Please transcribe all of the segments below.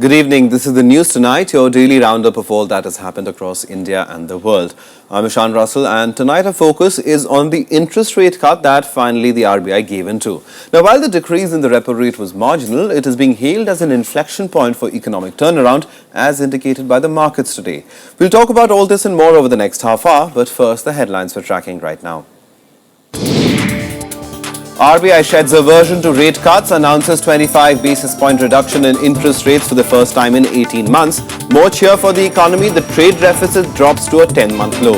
Good evening. This is the news tonight, your daily roundup of all that has happened across India and the world. I'm Ishan Russell, and tonight our focus is on the interest rate cut that finally the RBI gave into. Now, while the decrease in the repo rate was marginal, it is being hailed as an inflection point for economic turnaround, as indicated by the markets today. We'll talk about all this and more over the next half hour, but first, the headlines we're tracking right now. RBI sheds aversion to rate cuts, announces 25 basis point reduction in interest rates for the first time in 18 months. More cheer for the economy, the trade deficit drops to a 10-month low.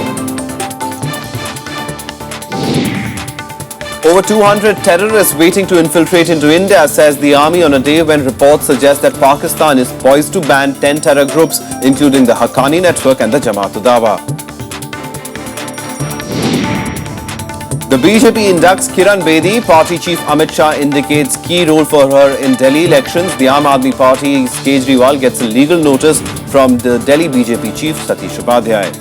Over 200 terrorists waiting to infiltrate into India, says the army, on a day when reports suggest that Pakistan is poised to ban 10 terror groups, including the Haqqani network and the Jamaat-ud-Dawa. The BJP inducts Kiran Bedi. Party chief Amit Shah indicates key role for her in Delhi elections. The Aam Aadmi Party's Kejriwal gets a legal notice from the Delhi BJP chief Satish Upadhyay.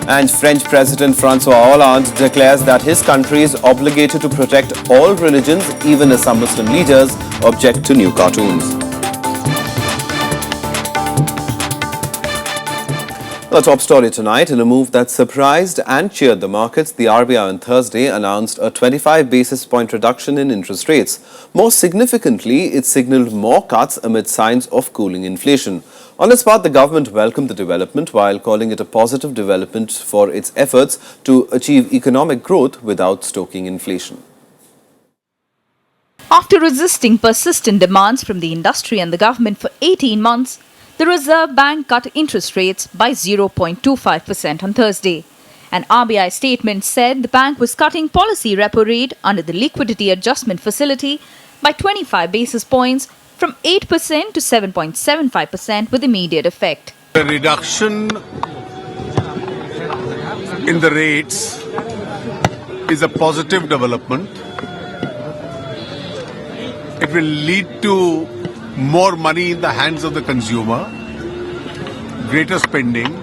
And French President François Hollande declares that his country is obligated to protect all religions, even as some Muslim leaders object to new cartoons. The top story tonight, in a move that surprised and cheered the markets, the RBI on Thursday announced a 25 basis point reduction in interest rates. More significantly, it signalled more cuts amid signs of cooling inflation. On its part, the government welcomed the development while calling it a positive development for its efforts to achieve economic growth without stoking inflation. After resisting persistent demands from the industry and the government for 18 months, the Reserve Bank cut interest rates by 0.25% on Thursday. An RBI statement said the bank was cutting policy repo rate under the liquidity adjustment facility by 25 basis points from 8% to 7.75% with immediate effect. The reduction in the rates is a positive development. It will lead to more money in the hands of the consumer, greater spending.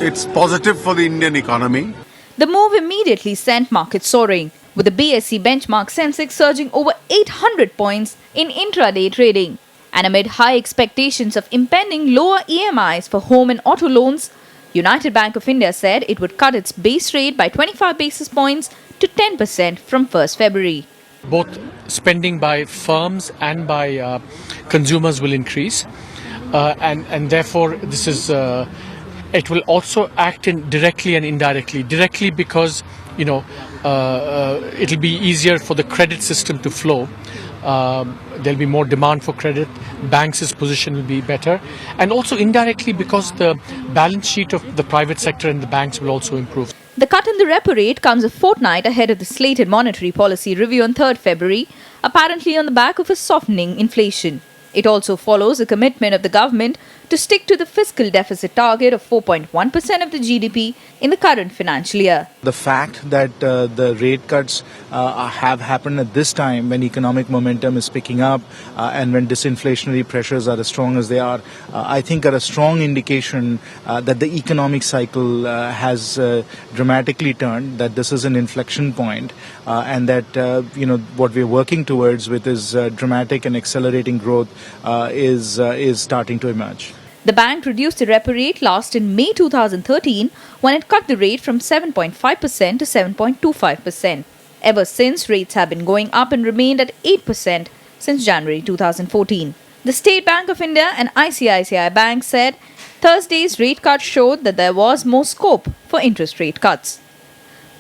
It's positive for the Indian economy. The move immediately sent markets soaring, with the BSE benchmark Sensex surging over 800 points in intraday trading. And amid high expectations of impending lower EMIs for home and auto loans, United Bank of India said it would cut its base rate by 25 basis points to 10% from 1st February. Both spending by firms and by consumers will increase, and therefore this is it will also act in directly and indirectly. Directly because it'll be easier for the credit system to flow. There'll be more demand for credit. Banks' position will be better, and also indirectly because the balance sheet of the private sector and the banks will also improve. The cut in the repo rate comes a fortnight ahead of the slated monetary policy review on 3rd February, apparently on the back of a softening inflation. It also follows a commitment of the government to stick to the fiscal deficit target of 4.1% of the GDP in the current financial year. The fact that the rate cuts have happened at this time when economic momentum is picking up and when disinflationary pressures are as strong as they are, I think are a strong indication that the economic cycle has dramatically turned, that this is an inflection point, and that what we're working towards with is dramatic and accelerating growth is starting to emerge. The bank reduced the repo rate last in May 2013 when it cut the rate from 7.5% to 7.25%. Ever since, rates have been going up and remained at 8% since January 2014. The State Bank of India and ICICI Bank said Thursday's rate cut showed that there was more scope for interest rate cuts.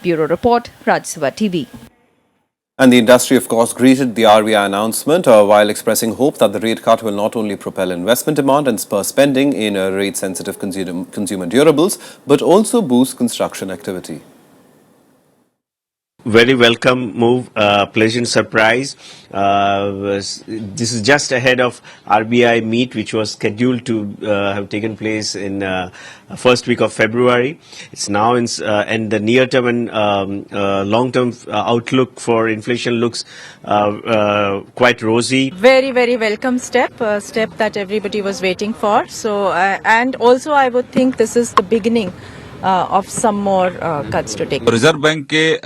Bureau Report, Rajya TV. And the industry, of course, greeted the RBI announcement while expressing hope that the rate cut will not only propel investment demand and spur spending in rate-sensitive consumer durables, but also boost construction activity. Very welcome move, pleasant surprise. This is just ahead of RBI meet, which was scheduled to have taken place in first week of February. It's now in the near-term and long-term outlook for inflation looks quite rosy. Very, very welcome step, a step that everybody was waiting for. So, and also I would think this is the beginning of some more cuts to take. Reserve bank के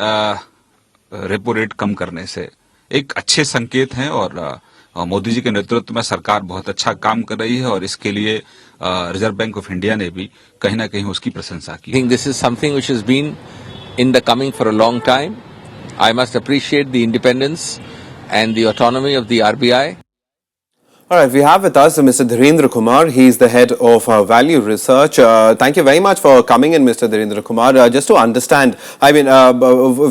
repo rate कम करने से एक अच्छे संकेत हैं और मोदी जी के नेतृत्व में सरकार बहुत अच्छा काम कर रही है और इसके लिए रिजर्व बैंक ऑफ इंडिया ने भी कहीं ना कहीं उसकी प्रशंसा की। I think this is something which has been in the coming for a long time. I must appreciate the independence and the autonomy of the RBI. All right, we have with us Mr. Dhirendra Kumar. He is the head of Value Research. Thank you very much for coming in, Mr. Dhirendra Kumar. Just to understand, I mean,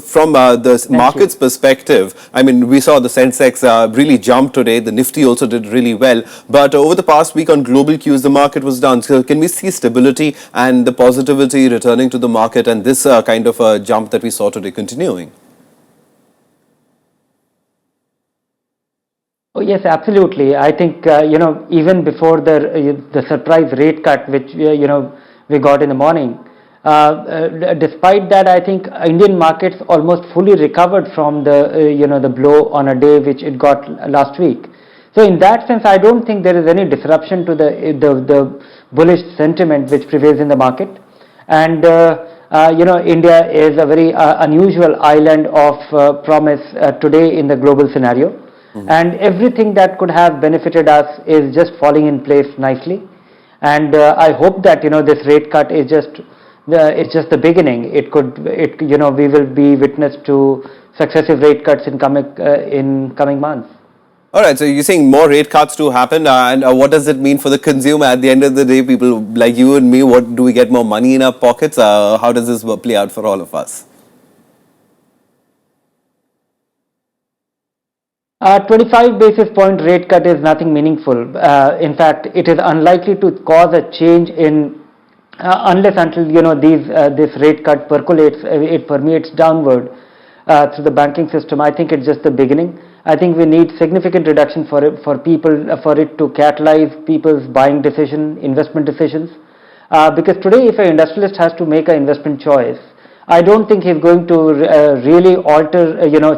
from the market's perspective, I mean, we saw the Sensex really jump today. The Nifty also did really well. But over the past week on global cues, the market was down. So can we see stability and the positivity returning to the market and this kind of jump that we saw today continuing? Oh, yes, absolutely. I think, even before the surprise rate cut, which, we got in the morning, despite that, I think Indian markets almost fully recovered from the blow on a day which it got last week. So in that sense, I don't think there is any disruption to the bullish sentiment which prevails in the market. And, India is a very unusual island of promise today in the global scenario. And everything that could have benefited us is just falling in place nicely. And I hope that this rate cut is just the beginning. We will be witness to successive rate cuts in coming months. All right, so you're saying more rate cuts to happen, and what does it mean for the consumer? At the end of the day, people like you and me, what do we get more money in our pockets? How does this play out for all of us? 25 basis point rate cut is nothing meaningful. In fact, it is unlikely to cause a change in unless until this rate cut percolates, it permeates downward through the banking system. I think it's just the beginning. I think we need significant reduction for it to catalyze people's buying decision, investment decisions. Because today, if an industrialist has to make an investment choice, I don't think he's going to really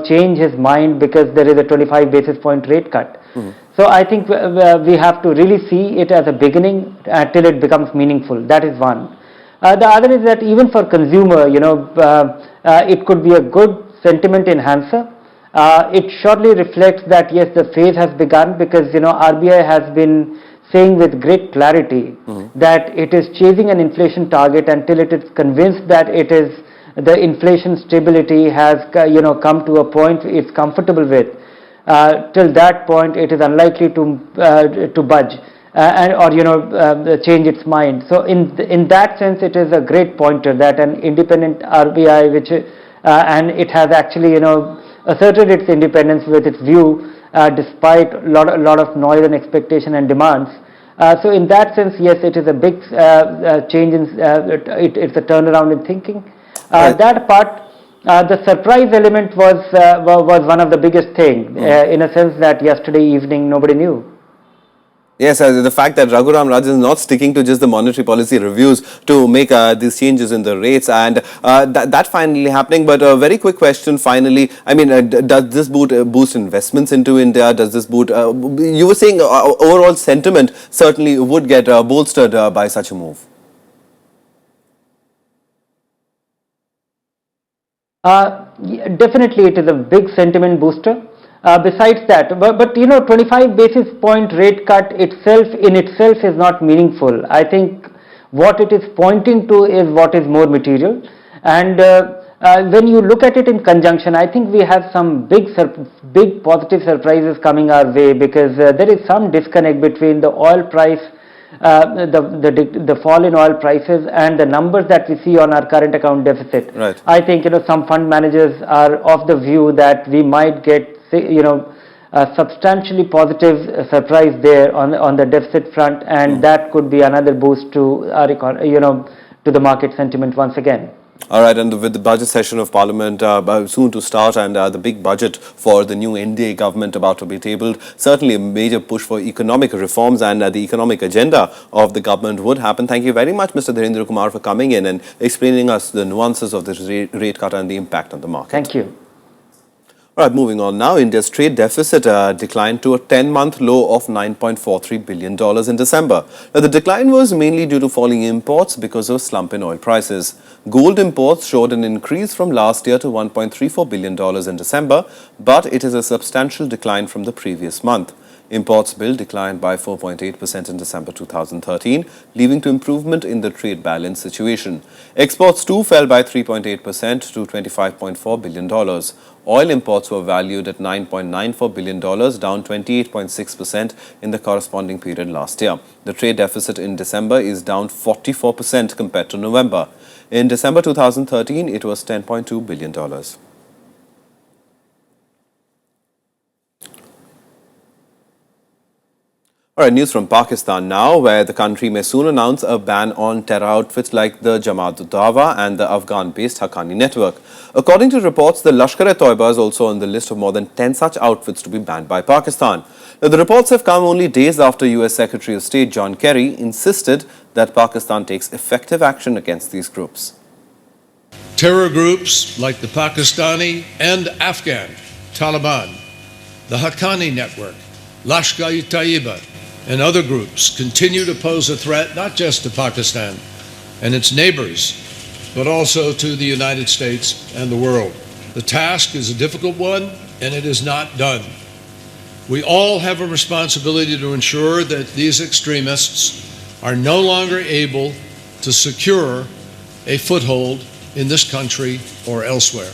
change his mind because there is a 25 basis point rate cut. So I think we have to really see it as a beginning till it becomes meaningful. That is one. The other is that even for consumer, it could be a good sentiment enhancer. It surely reflects that yes, the phase has begun because RBI has been saying with great clarity that it is chasing an inflation target until it is convinced that the inflation stability has come to a point it's comfortable with. Till that point, it is unlikely to budge or change its mind. So in that sense, it is a great pointer that an independent RBI, and it has actually asserted its independence with its view despite a lot of noise and expectation and demands. So in that sense, yes, it is a big change in it's a turnaround in thinking. That part, the surprise element was one of the biggest things in a sense that yesterday evening nobody knew. Yes, the fact that Raghuram Rajan is not sticking to just the monetary policy reviews to make these changes in the rates, and that finally happening. But a very quick question finally, I mean, does this boost investments into India? Does this boost, you were saying overall sentiment certainly would get bolstered by such a move? Definitely it is a big sentiment booster. Besides that, but 25 basis point rate cut in itself is not meaningful. I think what it is pointing to is what is more material. And when you look at it in conjunction, I think we have some big positive surprises coming our way because there is some disconnect between the oil price, the fall in oil prices and the numbers that we see on our current account deficit. Right. I think some fund managers are of the view that we might get a substantially positive surprise there on the deficit front, and that could be another boost to our to the market sentiment once again. All right, and with the budget session of Parliament soon to start and the big budget for the new NDA government about to be tabled, certainly a major push for economic reforms and the economic agenda of the government would happen. Thank you very much, Mr. Dhirendra Kumar, for coming in and explaining us the nuances of this rate cut and the impact on the market. Thank you. All right, moving on now. India's trade deficit declined to a 10-month low of $9.43 billion in December. Now, the decline was mainly due to falling imports because of slump in oil prices. Gold imports showed an increase from last year to $1.34 billion in December, but it is a substantial decline from the previous month. Imports bill declined by 4.8% in December 2013, leading to improvement in the trade balance situation. Exports too fell by 3.8% to $25.4 billion. Oil imports were valued at $9.94 billion, down 28.6% in the corresponding period last year. The trade deficit in December is down 44% compared to November. In December 2013, it was $10.2 billion. All right, news from Pakistan now, where the country may soon announce a ban on terror outfits like the Jamaat-ud-Dawa and the Afghan-based Haqqani network. According to reports, the Lashkar-e-Toiba is also on the list of more than 10 such outfits to be banned by Pakistan. Now, the reports have come only days after US Secretary of State John Kerry insisted that Pakistan takes effective action against these groups. Terror groups like the Pakistani and Afghan Taliban, the Haqqani network, Lashkar-e-Taiba, and other groups continue to pose a threat not just to Pakistan and its neighbors, but also to the United States and the world. The task is a difficult one, and it is not done. We all have a responsibility to ensure that these extremists are no longer able to secure a foothold in this country or elsewhere.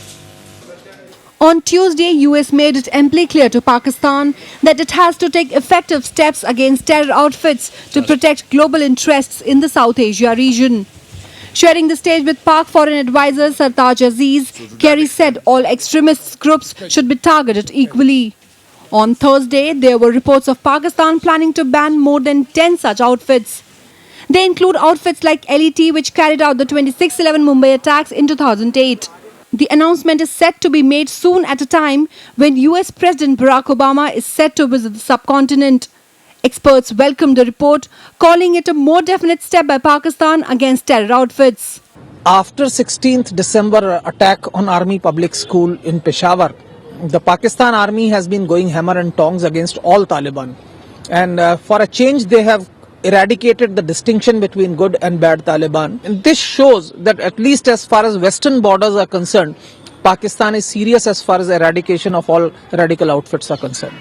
On Tuesday, US made it amply clear to Pakistan that it has to take effective steps against terror outfits to protect global interests in the South Asia region. Sharing the stage with Pak Foreign Advisor Sartaj Aziz, Kerry said all extremist groups should be targeted equally. On Thursday, there were reports of Pakistan planning to ban more than 10 such outfits. They include outfits like LET, which carried out the 26/11 Mumbai attacks in 2008. The announcement is set to be made soon at a time when US President Barack Obama is set to visit the subcontinent. Experts welcome the report, calling it a more definite step by Pakistan against terror outfits. After 16th December attack on Army Public School in Peshawar, the Pakistan Army has been going hammer and tongs against all Taliban. And for a change, they have eradicated the distinction between good and bad Taliban. And this shows that at least as far as western borders are concerned, Pakistan is serious as far as eradication of all radical outfits are concerned.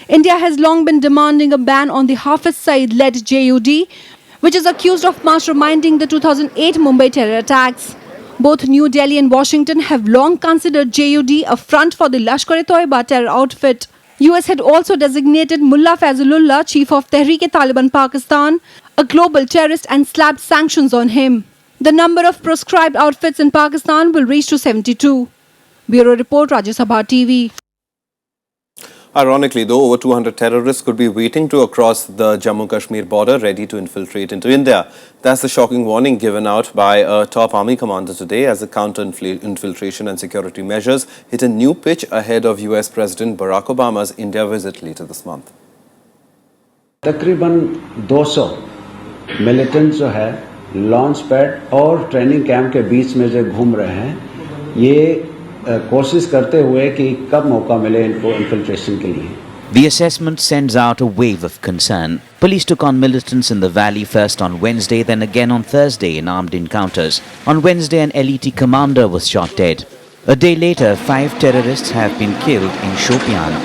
India has long been demanding a ban on the Hafiz Saeed-led JUD, which is accused of masterminding the 2008 Mumbai terror attacks. Both New Delhi and Washington have long considered JUD a front for the Lashkar-e-Toiba terror outfit. US had also designated Mullah Fazlullah, chief of Tehreek-e-Taliban Pakistan, a global terrorist and slapped sanctions on him. The number of proscribed outfits in Pakistan will reach to 72. Bureau Report, Rajya Sabha TV. Ironically, though, over 200 terrorists could be waiting to cross the Jammu-Kashmir border, ready to infiltrate into India. That's the shocking warning given out by a top army commander today as the counter-infiltration and security measures hit a new pitch ahead of US President Barack Obama's India visit later this month. तकरीबन 200 militants जो है launch pad और training camp के बीच में जो घूम रहे हैं, ये कोशिश करते हुए कि कब मौका मिले इनको इन्फिल्ट्रेशन के लिए. The assessment sends out a wave of concern. Police took on militants in the valley first on Wednesday, then again on Thursday in armed encounters. On Wednesday, an LET commander was shot dead. A day later, 5 terrorists have been killed in Shopian.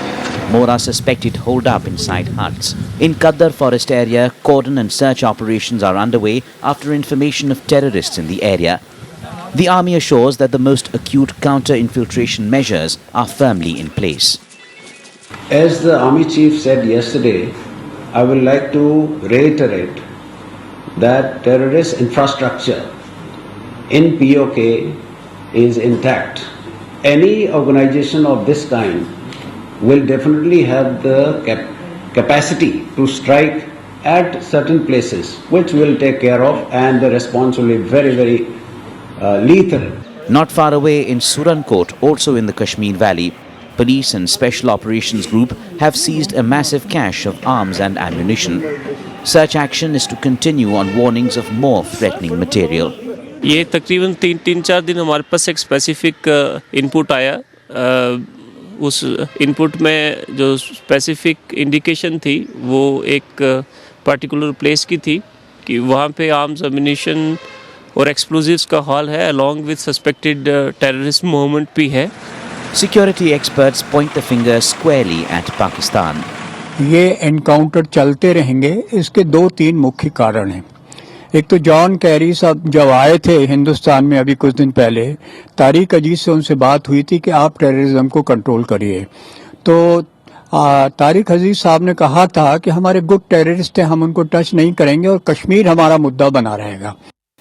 More are suspected holed up inside huts. In Kaddar forest area, cordon and search operations are underway after information of terrorists in the area. The army assures that the most acute counter-infiltration measures are firmly in place. As the army chief said yesterday, I would like to reiterate that terrorist infrastructure in POK is intact. Any organization of this kind will definitely have the capacity to strike at certain places, which we'll take care of, and the response will be very, very lethal. Not far away in Surankot, also in the Kashmir Valley, police and special operations group have seized a massive cache of arms and ammunition. Search action is to continue on warnings of more threatening material. ये तकरीबन 3-4 दिन हमारे पास एक specific input आया उस input में जो specific indication थी वो एक पर्टिकुलर प्लेस की थी कि वहाँ पे आर्म्स एम्युनिशन और एक्सप्लोजिव्स का हॉल है along with suspected terrorist movement भी है. Security experts point the finger squarely at Pakistan. ये एनकाउंटर चलते रहेंगे, इसके 2-3 मुख्य कारण हैं. एक तो जॉन कैरी साहब जब आए थे हिंदुस्तान में अभी कुछ दिन पहले, तारिक अजीज से उनसे बात हुई थी कि आप टेररिज्म को कंट्रोल करिए. तो तारिक अजीज साहब ने कहा था कि हमारे गुड टेररिस्ट हैं, हम उनको टच नहीं करेंगे और कश्मीर हमारा मुद्दा बना रहेगा.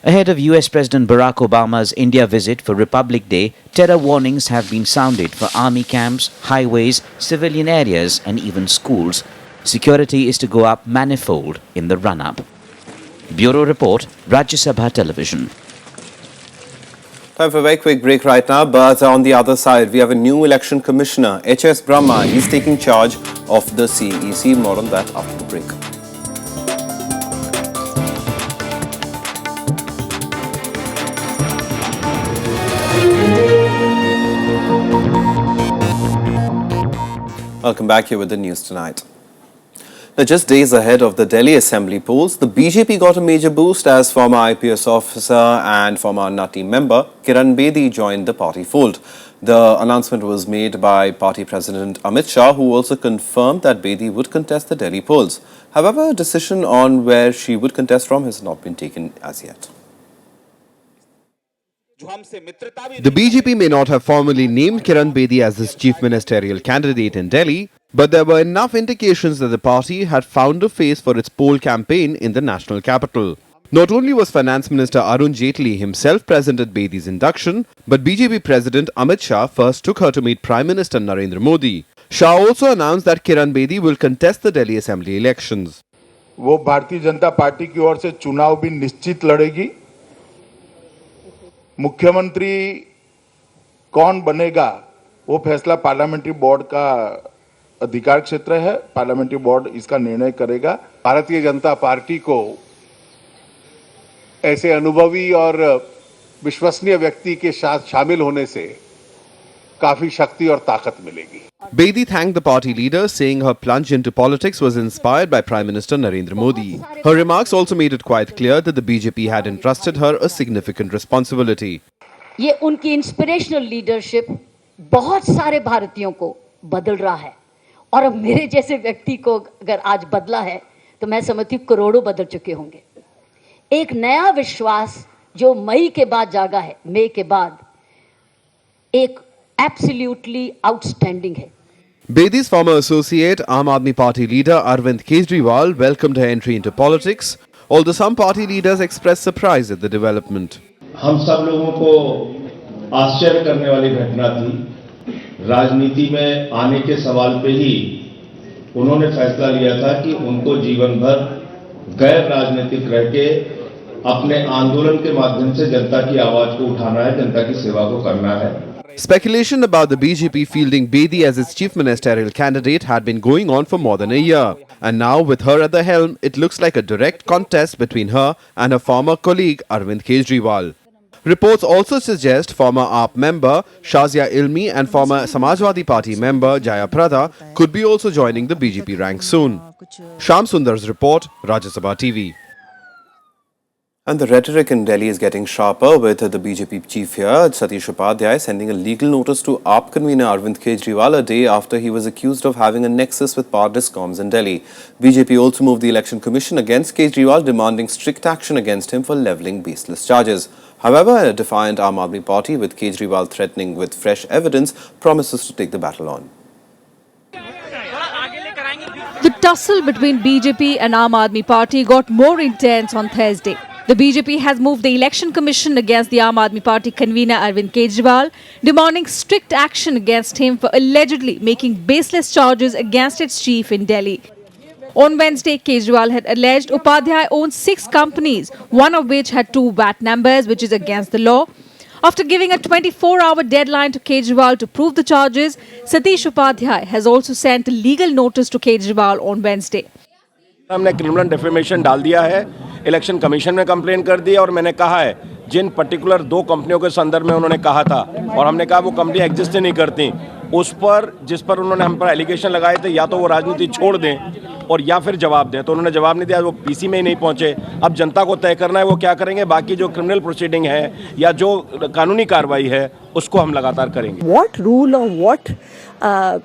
Ahead of US President Barack Obama's India visit for Republic Day, terror warnings have been sounded for army camps, highways, civilian areas and even schools. Security is to go up manifold in the run-up. Bureau Report, Rajya Sabha Television. Time for a very quick break right now, but on the other side, we have a new election commissioner, H.S. Brahma. He's taking charge of the CEC. More on that after the break. Welcome back here with the news tonight. Now, just days ahead of the Delhi Assembly polls, the BJP got a major boost as former IPS officer and former Nati member Kiran Bedi joined the party fold. The announcement was made by party president Amit Shah, who also confirmed that Bedi would contest the Delhi polls. However, a decision on where she would contest from has not been taken as yet. The BJP may not have formally named Kiran Bedi as its chief ministerial candidate in Delhi, but there were enough indications that the party had found a face for its poll campaign in the national capital. Not only was Finance Minister Arun Jaitley himself present at Bedi's induction, but BJP President Amit Shah first took her to meet Prime Minister Narendra Modi. Shah also announced that Kiran Bedi will contest the Delhi Assembly elections. वो Bharatiya Janata party की ओर से चुनाव भी निश्चित लड़ेगी. मुख्यमंत्री कौन बनेगा वो फैसला पार्लियामेंट्री बोर्ड का अधिकार क्षेत्र है. पार्लियामेंट्री बोर्ड इसका निर्णय करेगा. भारतीय जनता पार्टी को ऐसे अनुभवी और विश्वसनीय व्यक्ति के साथ शामिल होने से काफी शक्ति और ताकत मिलेगी. Bedi thanked the party leader, saying her plunge into politics was inspired by Prime Minister Narendra Modi. Her remarks also made it quite clear that the BJP had entrusted her a significant responsibility. ये उनकी inspirational leadership बहुत सारे भारतीयों को बदल रहा है और अब मेरे जैसे व्यक्ति को अगर आज बदला है तो मैं समझती हूँ करोड़ों बदल चुके होंगे. एक नया विश्वास जो मई के बाद जागा है, मई के बाद एक एब्सोल्युटली आउटस्टैंडिंग है. Bedi's former associate, Aam Aadmi Party leader Arvind Kejriwal welcomed her entry into politics, although some party leaders expressed surprise at the development. हम सब लोगों को आश्चर्य करने वाली घटना थी. राजनीति में आने के सवाल पे ही उन्होंने फैसला लिया था कि उनको जीवन भर गैर राजनीतिक रह के अपने आंदोलन के माध्यम से जनता की आवाज को उठाना है, जनता की सेवा को करना है. Speculation about the BJP fielding Bedi as its chief ministerial candidate had been going on for more than a year. And now, with her at the helm, it looks like a direct contest between her and her former colleague Arvind Kejriwal. Reports also suggest former AAP member Shazia Ilmi and former Samajwadi Party member Jaya Prada could be also joining the BJP ranks soon. Shyam Sundar's report, Rajya Sabha TV. And the rhetoric in Delhi is getting sharper, with the BJP chief here, Satish Upadhyay, sending a legal notice to AAP convener Arvind Kejriwal a day after he was accused of having a nexus with power discoms in Delhi. BJP also moved the Election Commission against Kejriwal, demanding strict action against him for levelling baseless charges. However, a defiant Aam Aadmi Party, with Kejriwal threatening with fresh evidence, promises to take the battle on. The tussle between BJP and Aam Aadmi Party got more intense on Thursday. The BJP has moved the Election Commission against the Aam Aadmi Party convener Arvind Kejriwal, demanding strict action against him for allegedly making baseless charges against its chief in Delhi. On Wednesday, Kejriwal had alleged Upadhyay owns 6 companies, one of which had 2 VAT numbers, which is against the law. After giving a 24-hour deadline to Kejriwal to prove the charges, Satish Upadhyay has also sent a legal notice to Kejriwal on Wednesday. हमने criminal defamation डाल दिया है, election commission में complain कर दी और मैंने कहा है जिन पर्टिकुलर 2 कंपनियों के संदर्भ में उन्होंने कहा था और हमने कहा वो कंपनी एग्जिस्ट नहीं करती, उस पर जिस पर उन्होंने हम पर एलिगेशन लगाए थे या तो वो राजनीति छोड़ दें और या फिर जवाब दें, तो उन्होंने जवाब नहीं दिया, वो पीसी में ही नहीं पहुंचे। अब जनता को तय करना है वो क्या करेंगे, बाकी जो क्रिमिनल प्रोसीडिंग है या जो कानूनी कार्रवाई है उसको हम लगातार करेंगे। What rule or what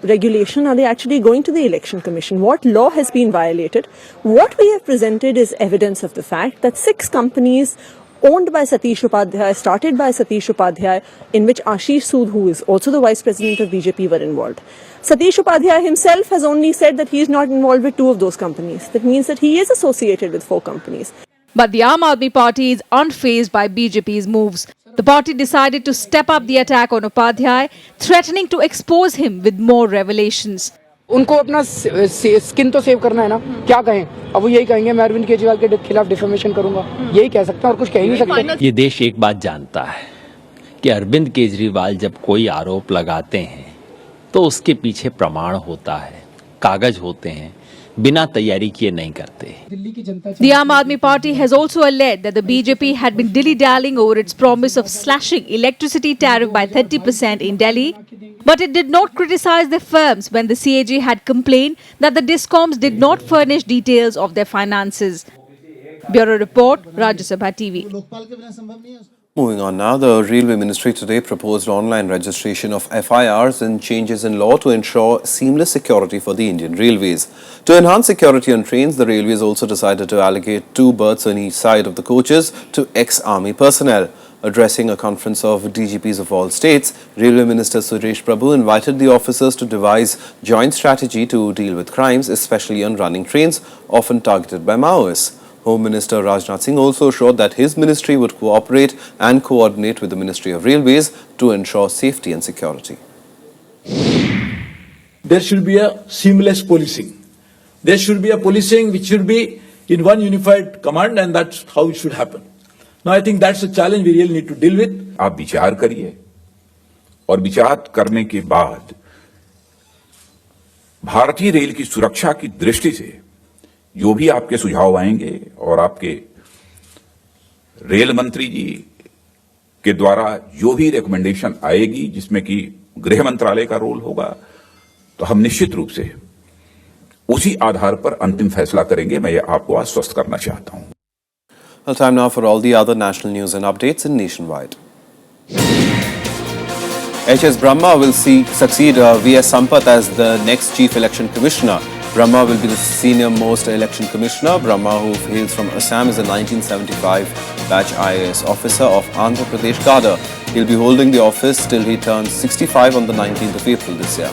regulation are they actually going to the Election Commission? What law has been violated? What we have presented is evidence of the fact that 6 companies owned by Satish Upadhyay, started by Satish Upadhyay, in which Ashish Sood, who is also the Vice President of BJP, were involved. Satish Upadhyay himself has only said that he is not involved with 2 of those companies. That means that he is associated with 4 companies. But the Aam Aadmi Party is unfazed by BJP's moves. The party decided to step up the attack on Upadhyay, threatening to expose him with more revelations. उनको अपना skin तो save करना है ना, क्या कहें? अब वो यही कहेंगे मैं अरविंद केजरीवाल के खिलाफ डिफेमेशन करूंगा, यही कह सकते हैं और कुछ कह ही नहीं सकते। ये देश एक बात जानता है कि अरविंद केजरीवाल जब कोई आरोप लगाते हैं तो उसके पीछे प्रमाण होता है, कागज होते हैं, बिना तैयारी किए नहीं करते। The Aam Aadmi Party has also alleged that the BJP had been dilly-dallying over its promise of slashing electricity tariff by 30% in Delhi, but it did not criticize the firms when the CAG had complained that the DISCOMs did not furnish details of their finances. Bureau Report, Rajya Sabha TV. Moving on now, the Railway Ministry today proposed online registration of FIRs and changes in law to ensure seamless security for the Indian Railways. To enhance security on trains, the Railways also decided to allocate 2 berths on each side of the coaches to ex-army personnel. Addressing a conference of DGPs of all states, Railway Minister Suresh Prabhu invited the officers to devise joint strategy to deal with crimes, especially on running trains, often targeted by Maoists. Home Minister Rajnath Singh also assured that his ministry would cooperate and coordinate with the Ministry of Railways to ensure safety and security. There should be a seamless policing. There should be a policing which should be in one unified command, and that's how it should happen. Now, I think that's a challenge we really need to deal with. आप विचार करिए और विचार करने के बाद भारतीय rail की सुरक्षा की दृष्टि से जो भी आपके सुझाव आएंगे और आपके रेल मंत्री जी के द्वारा जो भी रिकमेंडेशन आएगी जिसमें कि गृह मंत्रालय का रोल होगा, तो हम निश्चित रूप से उसी आधार पर अंतिम फैसला करेंगे। मैं ये आपको आश्वस्त करना चाहता हूं। Well, time now for all the other national news and updates in Nationwide. HS Brahma will succeed V.S. Sampath as the next Chief Election Commissioner. Brahma will be the senior most election commissioner. Brahma, who hails from Assam, is a 1975 batch IAS officer of Andhra Pradesh cadre. He'll be holding the office till he turns 65 on the 19th of April this year.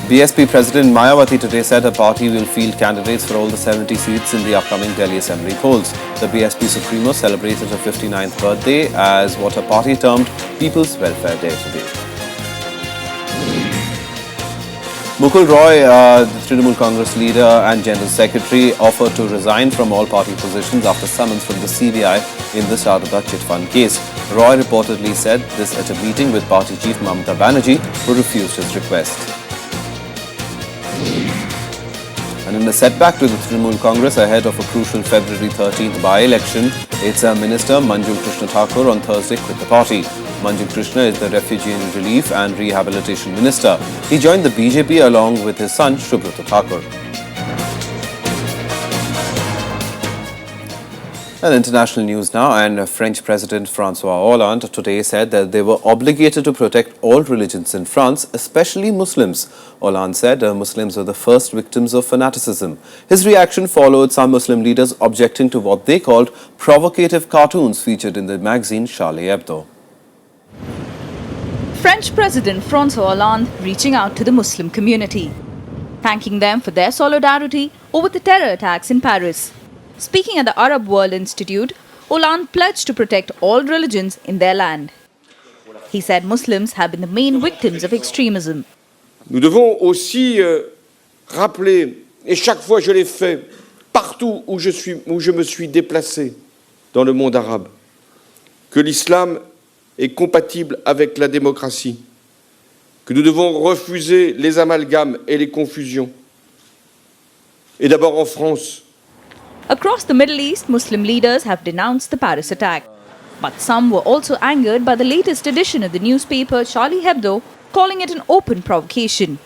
BSP President Mayawati today said her party will field candidates for all the 70 seats in the upcoming Delhi Assembly polls. The BSP Supremo celebrated her 59th birthday as what her party termed People's Welfare Day today. Mukul Roy, the Trinamool Congress leader and General Secretary, offered to resign from all party positions after summons from the CBI in the Sharda Chit Fund case. Roy reportedly said this at a meeting with party chief Mamata Banerjee, who refused his request. And in a setback to the Trinamool Congress ahead of a crucial February 13th by-election, its Minister Manju Krishna Thakur on Thursday quit the party. Manju Krishna is the Refugee Relief and Rehabilitation Minister. He joined the BJP along with his son Subrata Thakur. And international news now, and French President Francois Hollande today said that they were obligated to protect all religions in France, especially Muslims. Hollande said Muslims were the first victims of fanaticism. His reaction followed some Muslim leaders objecting to what they called provocative cartoons featured in the magazine Charlie Hebdo. French President François Hollande reaching out to the Muslim community, thanking them for their solidarity over the terror attacks in Paris. Speaking at the Arab World Institute, Hollande pledged to protect all religions in their land. He said Muslims have been the main victims of extremism. Nous devons aussi rappeler, et chaque fois je l'ai fait, partout où je me suis déplacé dans le monde arabe, que l'islam est compatible avec la démocratie, que nous devons refuser les amalgames et les confusions. Et d'abord en France. Across the Middle East, Muslim leaders have denounced the Paris attack. But some were also angered by the latest edition of the newspaper Charlie Hebdo, calling it an open provocation.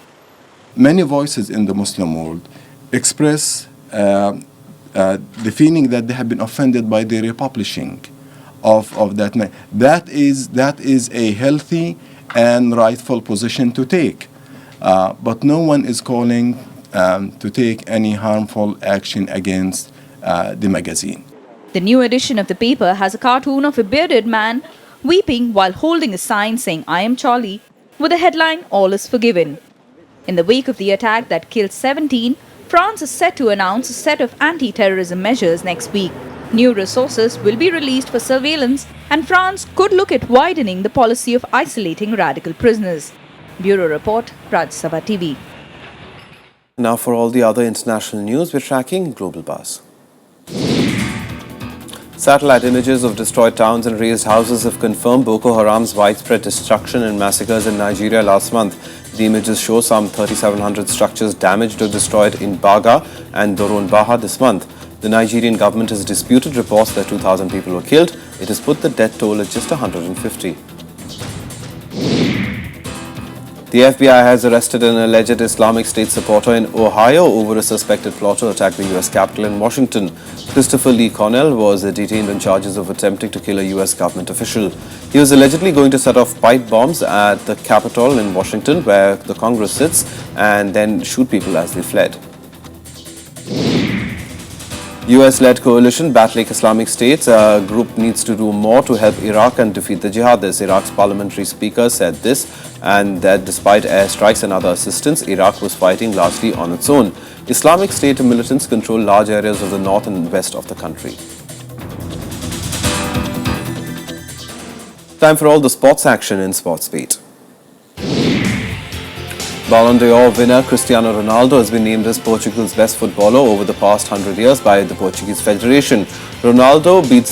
Many voices in the Muslim world express the feeling that they have been offended by the republishing of that. That is a healthy and rightful position to take. But no one is calling to take any harmful action against the magazine. The new edition of the paper has a cartoon of a bearded man weeping while holding a sign saying "I am Charlie" with the headline "All is forgiven." In the wake of the attack that killed 17, France is set to announce a set of anti-terrorism measures next week. New resources will be released for surveillance, and France could look at widening the policy of isolating radical prisoners. Bureau Report, Rajya TV. Now for all the other international news, we're tracking Global Buzz. Satellite images of destroyed towns and razed houses have confirmed Boko Haram's widespread destruction and massacres in Nigeria last month. The images show some 3,700 structures damaged or destroyed in Baga and Doron-Baha this month. The Nigerian government has disputed reports that 2,000 people were killed. It has put the death toll at just 150. The FBI has arrested an alleged Islamic State supporter in Ohio over a suspected plot to attack the U.S. Capitol in Washington. Christopher Lee Connell was detained on charges of attempting to kill a U.S. government official. He was allegedly going to set off pipe bombs at the Capitol in Washington, where the Congress sits, and then shoot people as they fled. US-led coalition battling Islamic State group needs to do more to help Iraq and defeat the jihadists. Iraq's parliamentary speaker said this, and that despite airstrikes and other assistance, Iraq was fighting largely on its own. Islamic State militants control large areas of the north and west of the country. Time for all the sports action in Sports Beat. Ballon d'Or winner Cristiano Ronaldo has been named as Portugal's best footballer over the past 100 years by the Portuguese Federation. Ronaldo beat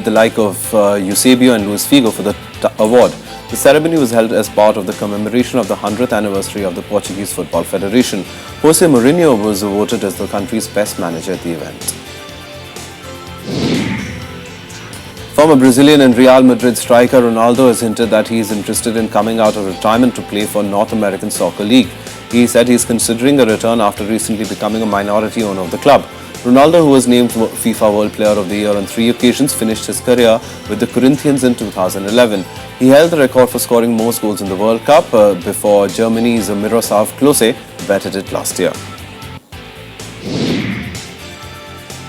the like of Eusebio and Luis Figo for the award. The ceremony was held as part of the commemoration of the 100th anniversary of the Portuguese Football Federation. Jose Mourinho was voted as the country's best manager at the event. Former Brazilian and Real Madrid striker Ronaldo has hinted that he is interested in coming out of retirement to play for North American Soccer League. He said he is considering a return after recently becoming a minority owner of the club. Ronaldo, who was named FIFA World Player of the Year on 3 occasions, finished his career with the Corinthians in 2011. He held the record for scoring most goals in the World Cup before Germany's Miroslav Klose batted it last year.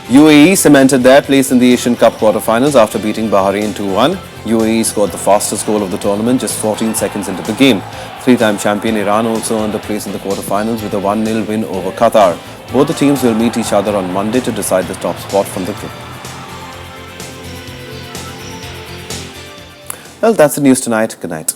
UAE cemented their place in the Asian Cup quarterfinals after beating Bahrain 2-1. UAE scored the fastest goal of the tournament just 14 seconds into the game. Three-time champion Iran also earned a place in the quarterfinals with a 1-0 win over Qatar. Both the teams will meet each other on Monday to decide the top spot from the group. Well, that's the news tonight. Good night.